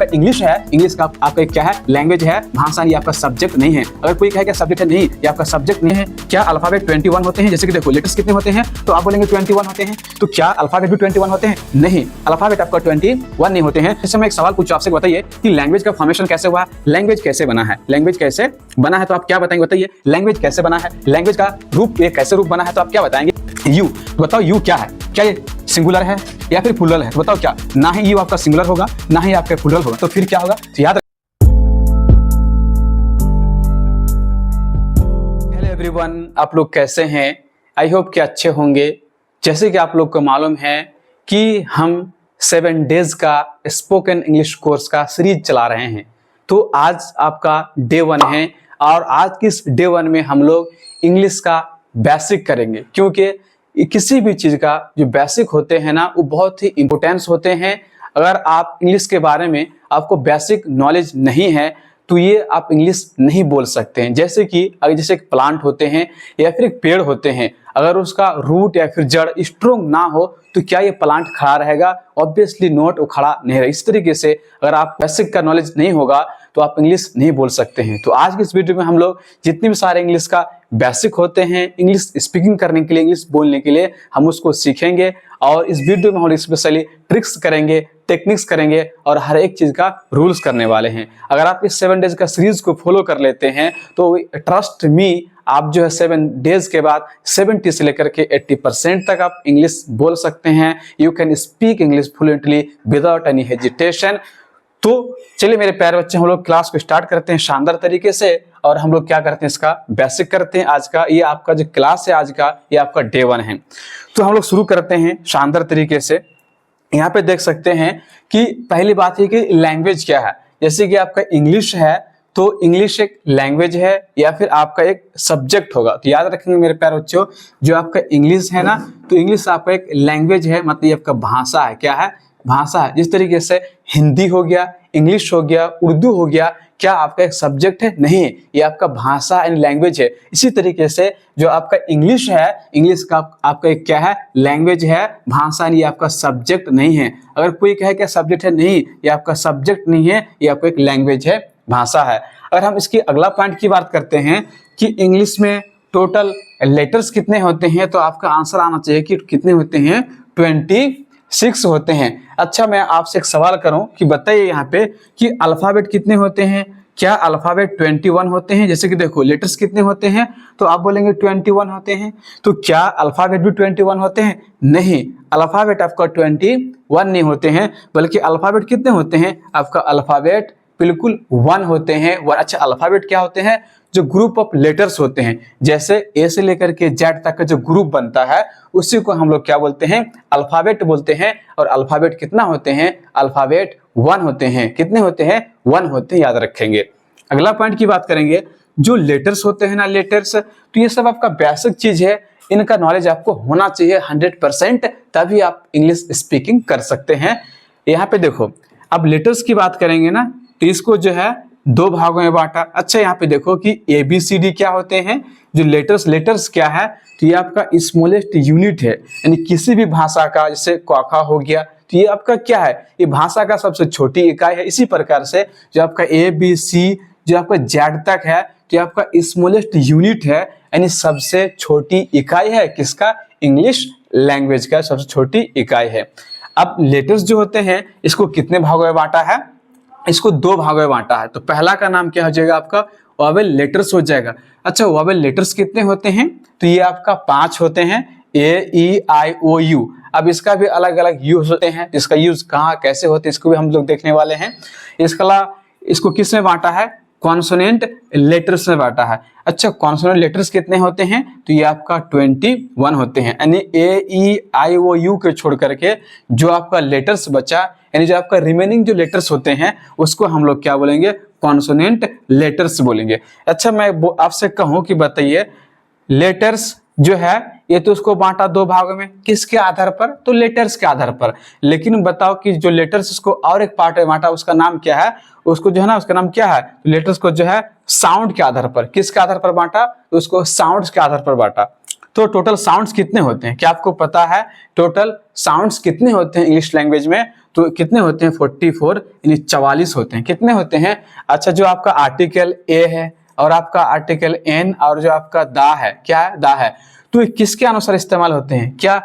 आपका इंग्लिश है, इंग्लिश का आपका क्या है, लैंग्वेज है, भाषा, ये आपका सब्जेक्ट नहीं है। अगर कोई कहे कि सब्जेक्ट है, नहीं, ये आपका सब्जेक्ट नहीं है। क्या अल्फाबेट 21 होते हैं? जैसे कि देखो लेटर्स कितने होते हैं, तो आप बोलेंगे 21 होते हैं। तो क्या अल्फाबेट भी 21 होते हैं? नहीं, अल्फाबेट आपका 21 नहीं होते हैं। जैसे मैं एक सवाल पूछूं आपसे, बताइए कि लैंग्वेज का फॉर्मेशन कैसे हुआ, लैंग्वेज कैसे बना है, लैंग्वेज कैसे बना है, तो आप क्या बताएंगे? बताइए लैंग्वेज कैसे बना है, लैंग्वेज का रूप ये कैसे रूप बना है, तो आप क्या बताएंगे? यू। बताओ यू क्या है, क्या ये सिंगुलर है या फिर प्लूरल है? बताओ क्या, ना ही यू आपका सिंगुलर होगा, ना ही आपका प्लूरल होगा, तो फिर क्या होगा? तो याद एवरीवन, आप लोग कैसे हैं? आई होप कि अच्छे होंगे। जैसे कि आप लोग को मालूम है कि हम 7 डेज का स्पोकन इंग्लिश कोर्स का सीरीज चला रहे हैं। तो आज आपका डे 1 है और आज की इस डे 1 में हम लोग इंग्लिश का बेसिक करेंगे, क्योंकि किसी भी चीज़ का जो बेसिक होते हैं ना, वो बहुत ही इम्पोर्टेंस होते हैं। अगर आप इंग्लिश के बारे में आपको बेसिक नॉलेज नहीं है तो ये आप इंग्लिश नहीं बोल सकते हैं। जैसे कि अगर जैसे एक प्लांट होते हैं या फिर एक पेड़ होते हैं, अगर उसका रूट या फिर जड़ स्ट्रोंग ना हो तो क्या ये प्लांट खड़ा रहेगा? ऑब्वियसली नॉट, वो खड़ा नहीं रहेगा। इस तरीके से अगर आप बेसिक का नॉलेज नहीं होगा तो आप इंग्लिश नहीं बोल सकते हैं। तो आज की इस वीडियो में हम लोग जितने भी सारे इंग्लिश का बेसिक होते हैं, इंग्लिश स्पीकिंग करने के लिए, इंग्लिश बोलने के लिए, हम उसको सीखेंगे। और इस वीडियो में हम स्पेशली ट्रिक्स करेंगे, टेक्निक्स करेंगे और हर एक चीज का रूल्स करने वाले हैं। अगर आप इस 7 डेज का सीरीज को फॉलो कर लेते हैं तो ट्रस्ट मी, आप जो है 7 डेज के बाद 70 से लेकर के 80% तक आप इंग्लिश बोल सकते हैं। You can speak English fluently without any hesitation. तो चलिए मेरे प्यारे बच्चे, हम लोग क्लास को स्टार्ट करते हैं शानदार तरीके से और हम लोग क्या करते हैं, इसका बेसिक करते हैं। आज का ये आपका जो क्लास है, आज का ये आपका डे 1 है। तो हम लोग शुरू करते हैं शानदार तरीके से। यहाँ पे देख सकते हैं कि पहली बात है कि लैंग्वेज क्या है। जैसे कि आपका इंग्लिश है तो इंग्लिश एक लैंग्वेज है या फिर आपका एक सब्जेक्ट होगा। तो याद रखेंगे मेरे प्यारे बच्चों, जो आपका इंग्लिश है ना, तो इंग्लिश आपका एक लैंग्वेज है, मतलब ये आपका भाषा है। क्या है? भाषा है। जिस तरीके से हिंदी हो गया, इंग्लिश हो गया, उर्दू हो गया, क्या आपका एक सब्जेक्ट है? नहीं, ये आपका भाषा एंड लैंग्वेज है। इसी तरीके से जो आपका इंग्लिश है, इंग्लिश का आपका एक क्या है? लैंग्वेज है, भाषा, ये आपका सब्जेक्ट नहीं है। अगर कोई कहे क्या सब्जेक्ट है, नहीं, ये आपका सब्जेक्ट नहीं है, ये आपका एक लैंग्वेज है, भाषा है। अगर हम इसकी अगला पॉइंट की बात करते हैं कि इंग्लिश में टोटल लेटर्स कितने होते हैं, तो आपका आंसर आना चाहिए कि कितने होते हैं? 26 होते हैं। अच्छा, मैं आपसे एक सवाल करूं कि बताइए यहाँ पे कि अल्फाबेट कितने होते हैं? क्या अल्फाबेट 21 होते हैं? जैसे कि देखो लेटर्स कितने होते हैं, तो आप बोलेंगे 21 होते हैं। तो क्या अल्फाबेट भी 21 होते हैं? नहीं, अल्फाबेट आपका 21 नहीं होते हैं, बल्कि अल्फाबेट कितने होते हैं? आपका अल्फाबेट बिल्कुल 1 होते हैं। अच्छा, अल्फाबेट क्या होते हैं? जो ग्रुप ऑफ लेटर्स होते हैं, जैसे ए से लेकर के जेड तक का जो ग्रुप बनता है, उसी को हम लोग क्या बोलते हैं? अल्फाबेट बोलते हैं। और अल्फाबेट कितना होते हैं? अल्फाबेट 1 होते हैं। कितने होते हैं? 1 होते हैं, याद रखेंगे। अगला पॉइंट की बात करेंगे, जो लेटर्स होते हैं ना, लेटर्स, तो ये सब आपका बेसिक चीज है, इनका नॉलेज आपको होना चाहिए 100%, तभी आप इंग्लिश स्पीकिंग कर सकते हैं। यहाँ पे देखो, अब लेटर्स की बात करेंगे ना, तो इसको जो है 2 भागों में बांटा। अच्छा, यहाँ पे देखो कि ABCD क्या होते हैं, जो लेटर्स क्या है, तो ये आपका स्मॉलेस्ट यूनिट है, यानी किसी भी भाषा का, जैसे क्वाखा हो गया, तो ये आपका क्या है? ये भाषा का सबसे छोटी इकाई है। इसी प्रकार से जो आपका ABC, जो आपका जेड तक है, तो ये आपका स्मॉलेस्ट यूनिट है, यानी सबसे छोटी इकाई है। किसका? इंग्लिश लैंग्वेज का सबसे छोटी इकाई है। अब लेटर्स जो होते हैं, इसको कितने भागों में बांटा है? इसको 2 भागों में बांटा है। तो पहला का नाम क्या हो जाएगा? आपका वोवेल लेटर्स हो जाएगा। अच्छा, वोवेल लेटर्स कितने होते हैं? तो ये आपका 5 होते हैं, AEIOU। अब इसका भी अलग अलग यूज होते हैं, इसका यूज कहाँ कैसे होते हैं इसको भी हम लोग देखने वाले हैं। इसको किस में बांटा है? कॉन्सोनेंट लेटर्स में बांटा है। अच्छा, कॉन्सोनेंट लेटर्स कितने होते हैं? तो ये आपका 21 होते हैं, यानी AEIOU के छोड़ करके जो आपका लेटर्स बचा, यानी जो आपका रिमेनिंग जो लेटर्स होते हैं, उसको हम लोग क्या बोलेंगे? कॉन्सोनेंट लेटर्स बोलेंगे। अच्छा, मैं आपसे कहूँ कि बताइए, लेटर्स जो है ये तो उसको बांटा 2 भागों में, किसके आधार पर? तो लेटर्स के आधार पर। लेकिन बताओ कि जो लेटर्स उसको और एक पार्ट में बांटा, उसका नाम क्या है? उसको जो है ना, उसका नाम क्या है? तो लेटर्स को जो है साउंड के आधार पर, किसके आधार पर बांटा? तो उसको साउंड्स के आधार पर बांटा। तो टोटल साउंड्स कितने होते हैं? क्या आपको पता है टोटल साउंड्स कितने होते हैं इंग्लिश लैंग्वेज में? तो कितने होते हैं 44 यानी 44 होते हैं। कितने होते हैं? अच्छा, जो आपका आर्टिकल ए है और आपका आर्टिकल एन और जो आपका दा है, क्या है? दा है, तो ये किसके अनुसार इस्तेमाल होते हैं? क्या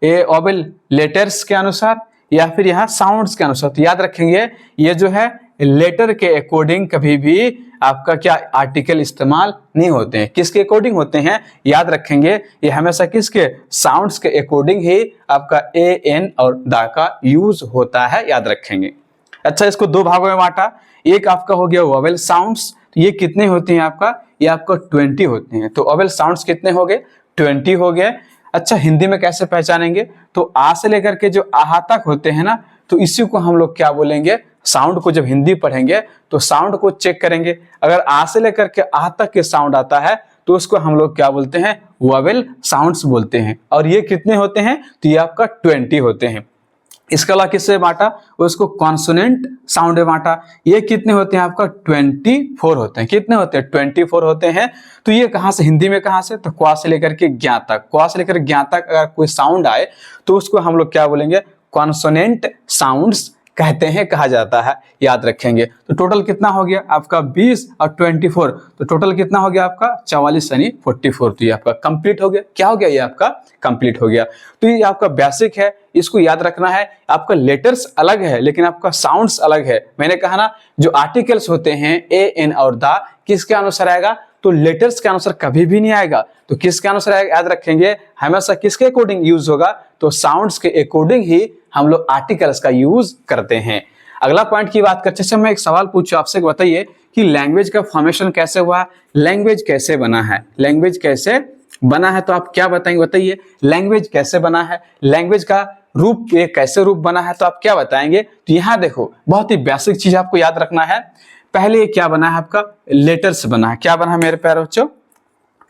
ये ओबल लेटर्स के अनुसार या फिर यहाँ साउंड्स के अनुसार? तो याद रखेंगे ये जो है लेटर के अकॉर्डिंग कभी भी आपका क्या आर्टिकल इस्तेमाल नहीं होते हैं। किसके अकॉर्डिंग होते हैं? याद रखेंगे ये हमेशा किसके? साउंड्स के अकॉर्डिंग ही आपका ए एन और दा का यूज होता है, याद रखेंगे। अच्छा, इसको दो भागों में बांटा। एक आपका हो गया वोवेल साउंड्स, तो ये कितने होते हैं आपका? ये आपका 20 होते हैं। तो वोवेल साउंड्स कितने हो गए? 20 हो गए। अच्छा, हिंदी में कैसे पहचानेंगे? तो आ से लेकर के जो आहा तक होते हैं ना, तो इसी को हम लोग क्या बोलेंगे? साउंड को जब हिंदी पढ़ेंगे तो साउंड को चेक करेंगे। अगर आ से लेकर के आ तक के साउंड आता है तो उसको हम लोग क्या बोलते हैं? वोवेल साउंड्स बोलते हैं। और ये कितने होते हैं? तो ये आपका 20 होते हैं। इसके अलावा किससे बांटा? उसको कॉन्सोनेंट साउंड में बांटा। ये कितने होते हैं आपका? 24 होते हैं। कितने होते हैं? 24 होते हैं। तो ये कहाँ से? हिंदी में कहाँ से? तो क्वा से लेकर के ज्ञा तक। क्वा से लेकर ज्ञा तक अगर कोई साउंड आए तो उसको हम लोग क्या बोलेंगे? कॉन्सोनेंट साउंड्स कहते हैं, कहा जाता है, याद रखेंगे। तो टोटल कितना हो गया आपका? 20 और 24, तो टोटल कितना हो गया आपका? 44 यानी 44। तो ये आपका कंप्लीट हो गया। क्या हो गया? ये आपका कंप्लीट हो गया। तो ये आपका बेसिक है, इसको याद रखना है। आपका लेटर्स अलग है लेकिन आपका साउंड्स अलग है। मैंने कहा ना, जो आर्टिकल्स होते हैं ए एन और दा, किसके अनुसार आएगा? तो लेटर्स के अनुसार कभी भी नहीं आएगा। तो किसके अनुसार आएगा? याद रखेंगे हमेशा किसके अकॉर्डिंग यूज होगा? तो साउंड्स के अकॉर्डिंग ही हम लोग आर्टिकल्स का यूज करते हैं। अगला पॉइंट की बात करते हैं, मैं एक सवाल पूछूं आपसे, बताइए कि लैंग्वेज का फॉर्मेशन कैसे हुआ? लैंग्वेज कैसे बना है? लैंग्वेज कैसे बना है? तो आप क्या बताएंगे? बताइए लैंग्वेज कैसे बना है? लैंग्वेज का रूप कैसे रूप बना है? तो आप क्या बताएंगे? तो यहाँ देखो, बहुत ही बेसिक चीज आपको याद रखना है। पहले क्या बना है आपका? लेटर्स बना है। क्या बना है मेरे प्यारे बच्चों?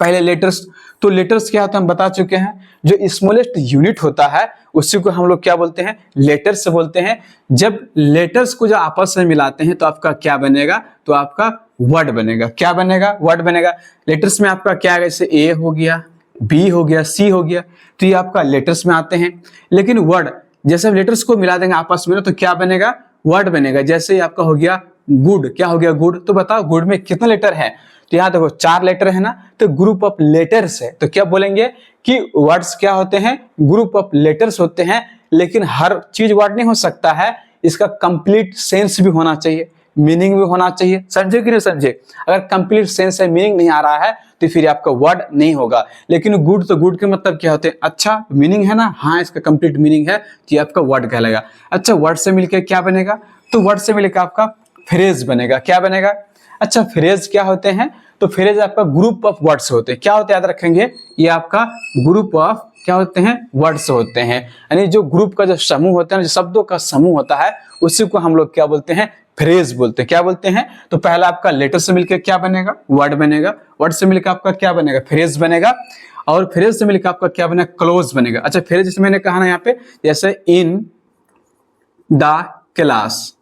पहले लेटर्स। तो लेटर्स क्या होता है हम बता चुके हैं। जो स्मॉलेस्ट यूनिट होता है उसी को हम लोग क्या बोलते हैं? लेटर्स बोलते हैं। जब लेटर्स को जो आपस में मिलाते हैं तो आपका क्या बनेगा? तो आपका वर्ड बनेगा। क्या बनेगा? वर्ड बनेगा। लेटर्स में आपका क्या है? जैसे ए हो गया, बी हो गया, सी हो गया, तो ये आपका लेटर्स में आते हैं। लेकिन वर्ड, जैसे लेटर्स को मिला देंगे आपस में तो क्या बनेगा? वर्ड बनेगा। जैसे आपका हो गया गुड। क्या हो गया? गुड। तो बताओ गुड में कितने लेटर है? तो यहाँ देखो 4 लेटर है ना, तो ग्रुप ऑफ लेटर्स है। तो क्या बोलेंगे कि वर्ड्स क्या होते हैं? ग्रुप ऑफ लेटर्स होते हैं। लेकिन हर चीज वर्ड नहीं हो सकता है, इसका कंप्लीट सेंस भी होना चाहिए, मीनिंग भी होना चाहिए। समझे कि नहीं समझे? अगर कंप्लीट सेंस है, मीनिंग नहीं आ रहा है, तो फिर आपका वर्ड नहीं होगा। लेकिन गुड, तो गुड के मतलब क्या होते हैं? अच्छा मीनिंग है ना, हाँ इसका कंप्लीट मीनिंग है, तो ये आपका वर्ड कहलाएगा। अच्छा, वर्ड से मिलकर क्या बनेगा? तो वर्ड से मिलकर आपका फ्रेज बनेगा। क्या बनेगा? अच्छा, फ्रेज क्या होते हैं? तो फ्रेज आपका ग्रुप ऑफ वर्ड्स होते हैं। क्या होते हैं? याद रखेंगे, ये आपका ग्रुप ऑफ क्या होते हैं? वर्ड्स होते हैं। यानी जो ग्रुप का जो समूह होता है, जो शब्दों का समूह होता है, उसी को हम लोग क्या बोलते हैं? फ्रेज बोलते हैं। क्या बोलते हैं? तो पहला आपका लेटर से मिलकर क्या बनेगा? वर्ड बनेगा। वर्ड से मिलकर आपका क्या बनेगा? फ्रेज बनेगा। और फ्रेज से मिलकर आपका क्या बनेगा? क्लोज बनेगा। अच्छा, फ्रेज जैसे मैंने कहा ना यहाँ पे, जैसे इन द क्लास,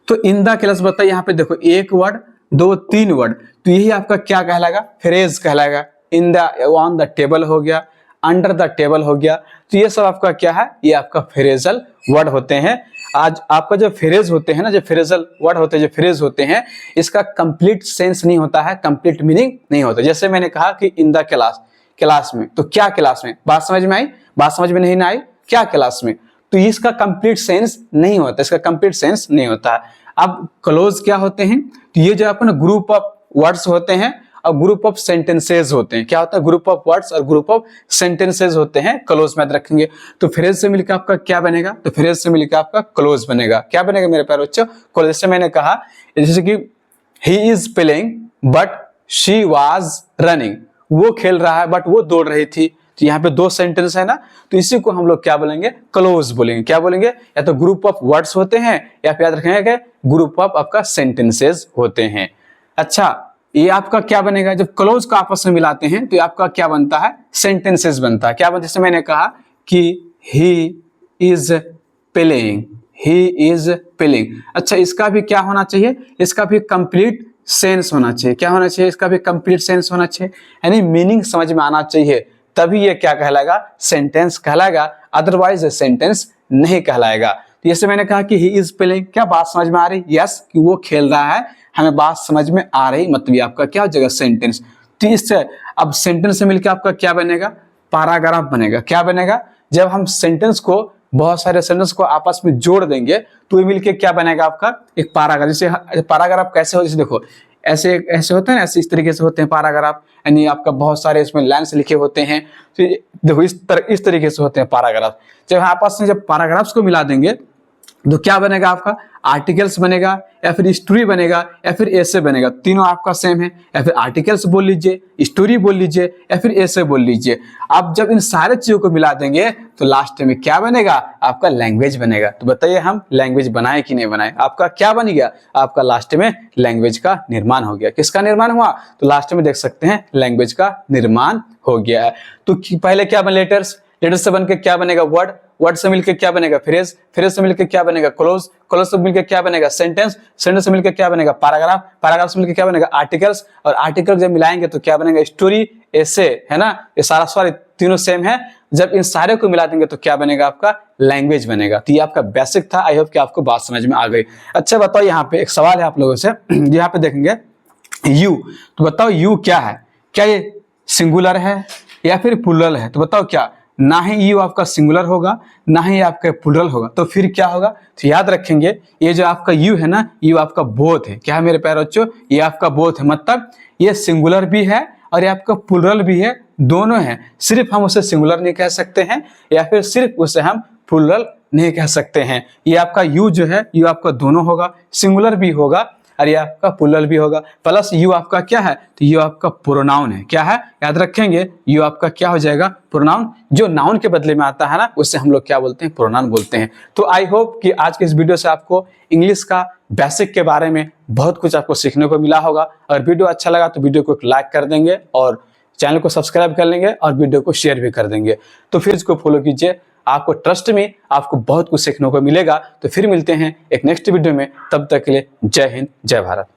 तो इन द क्लास बताइए, यहाँ पे देखो एक वर्ड, 2, 3 वर्ड, तो यही आपका क्या कहलाएगा? फ्रेज कहलाएगा। In the, on the table हो गया, अंडर द टेबल हो गया, तो ये सब आपका क्या है? ये आपका फ्रेजल वर्ड होते हैं। आज आपका जो फ्रेज होते हैं ना, जो फ्रेजल वर्ड होते हैं, जो फ्रेज होते हैं, इसका कंप्लीट सेंस नहीं होता है, कंप्लीट मीनिंग नहीं होता। जैसे मैंने कहा कि इन द क्लास, क्लास में, तो क्या क्लास में? बात समझ में आई? बात समझ में नहीं आई? क्या क्लास में? तो इसका कंप्लीट सेंस नहीं होता, इसका कंप्लीट सेंस नहीं होता है। अब क्लोज क्या होते हैं? तो ये जो अपने ग्रुप ऑफ वर्ड्स होते हैं और ग्रुप ऑफ सेंटेंसेस होते हैं। क्या होता है? ग्रुप ऑफ वर्ड्स और ग्रुप ऑफ सेंटेंसेस होते हैं, क्लोज में रखेंगे। तो फ्रेज से मिलकर आपका क्या बनेगा? तो फ्रेज से मिलकर आपका क्लोज बनेगा। क्या बनेगा मेरे प्यारे बच्चों? क्लोज। जैसे मैंने कहा, जैसे कि he is playing but she was running, वो खेल रहा है बट वो दौड़ रही थी। तो यहाँ पे 2 सेंटेंस है ना, तो इसी को हम लोग क्या बोलेंगे? क्लोज बोलेंगे। क्या बोलेंगे? या तो ग्रुप ऑफ वर्ड्स होते हैं या फिर याद रखेंगे कि ग्रुप ऑफ आपका सेंटेंसेस होते हैं। अच्छा, ये आपका क्या बनेगा? जब क्लोज को आपस में मिलाते हैं तो आपका क्या बनता है? सेंटेंसेस बनता है। क्या बनता है? जैसे मैंने कहा कि he is playing, he is playing. अच्छा, इसका भी क्या होना चाहिए? इसका भी कंप्लीट सेंस होना चाहिए। क्या होना चाहिए? इसका भी कंप्लीट सेंस होना चाहिए, यानी मीनिंग समझ में आना चाहिए, तभी ये क्या कहलाएगा? सेंटेंस कहलाएगा। अदरवाइज सेंटेंस नहीं कहलाएगा। तो जैसे मैंने कहा कि ही इज प्लेइंग, क्या बात समझ में आ रही? यस, कि वो खेल रहा है, हमें बात समझ में आ रही, मतलब ये आपका क्या हो जाएगा? सेंटेंस। तो इससे अब सेंटेंस से मिलकर आपका क्या बनेगा? पैराग्राफ बनेगा। क्या बनेगा? जब हम सेंटेंस को, बहुत सारे सेंटेंस को आपस में जोड़ देंगे तो ये मिलके क्या बनेगा? आपका एक पैराग्राफ। जैसे पैराग्राफ कैसे हो, जैसे देखो ऐसे ऐसे होते हैं ना, ऐसे इस तरीके से होते हैं पैराग्राफ, यानी आपका बहुत सारे इसमें लाइन्स लिखे होते हैं। तो देखो इस तरीके से होते हैं पैराग्राफ। जब आपस में जब पैराग्राफ्स को मिला देंगे तो क्या बनेगा? आपका आर्टिकल्स बनेगा, या फिर स्टोरी बनेगा, या फिर ऐसे बनेगा। तीनों आपका सेम है, या फिर आर्टिकल्स बोल लीजिए, स्टोरी बोल लीजिए, या फिर ऐसे बोल लीजिए। अब जब इन सारे चीजों को मिला देंगे तो लास्ट में क्या बनेगा? आपका लैंग्वेज बनेगा। तो बताइए हम लैंग्वेज बनाए कि नहीं बनाए? आपका क्या बन गया? आपका लास्ट में लैंग्वेज का निर्माण हो गया। किसका निर्माण हुआ? तो लास्ट में देख सकते हैं लैंग्वेज का निर्माण हो गया है। तो पहले क्या बने? लेटर्स, लेटर्स से बनकर क्या बनेगा? वर्ड, वर्ड से मिलकर क्या बनेगा? फ्रेज, फ्रेज से मिलकर क्या बनेगा? क्लोज, क्लोज से मिलकर क्या बनेगा? सेंटेंस, सेंटेंस से मिलकर क्या बनेगा? पैराग्राफ, पैराग्राफ से मिलकर क्या बनेगा? आर्टिकल्स, और आर्टिकल जब मिलाएंगे तो क्या बनेगा? स्टोरी, ऐसे, है ना? ये सारा सवाल तीनों सेम है। जब इन सारे को मिला देंगे तो क्या बनेगा? आपका लैंग्वेज बनेगा। तो ये आपका बेसिक था। आई होप कि आपको बात समझ में आ गई। अच्छा बताओ, यहाँ पे एक सवाल है आप लोगों से, यहाँ पे देखेंगे यू। तो बताओ यू क्या है? क्या ये सिंगुलर है या फिर प्लूरल है? तो बताओ क्या? ना ही यू आपका सिंगुलर होगा, ना ही आपका प्लूरल होगा, तो फिर क्या होगा? तो याद रखेंगे ये जो आपका यू है ना, यू आपका बोथ है। क्या है मेरे प्यारे बच्चों? ये आपका बोथ है, मतलब ये सिंगुलर भी है और ये आपका प्लूरल भी है, दोनों है। सिर्फ हम उसे सिंगुलर नहीं कह सकते हैं, या फिर सिर्फ उसे हम प्लूरल नहीं कह सकते हैं। ये आपका यू जो है, यू आपका दोनों होगा, सिंगुलर भी होगा और ये आपका प्लूरल भी होगा। प्लस यू आपका क्या है? तो यू आपका प्रोनाउन है। क्या है? याद रखेंगे, यू आपका क्या हो जाएगा? प्रोनाउन। जो नाउन के बदले में आता है ना, उससे हम लोग क्या बोलते हैं? प्रोनाउन बोलते हैं। तो आई होप कि आज के इस वीडियो से आपको इंग्लिश का बेसिक के बारे में बहुत कुछ आपको सीखने को मिला होगा। अगर वीडियो अच्छा लगा तो वीडियो को एक लाइक कर देंगे और चैनल को सब्सक्राइब कर लेंगे और वीडियो को शेयर भी कर देंगे। तो फिर इसको फॉलो कीजिए, आपको ट्रस्ट में आपको बहुत कुछ सीखने को मिलेगा। तो फिर मिलते हैं एक नेक्स्ट वीडियो में, तब तक के लिए जय हिंद, जय भारत।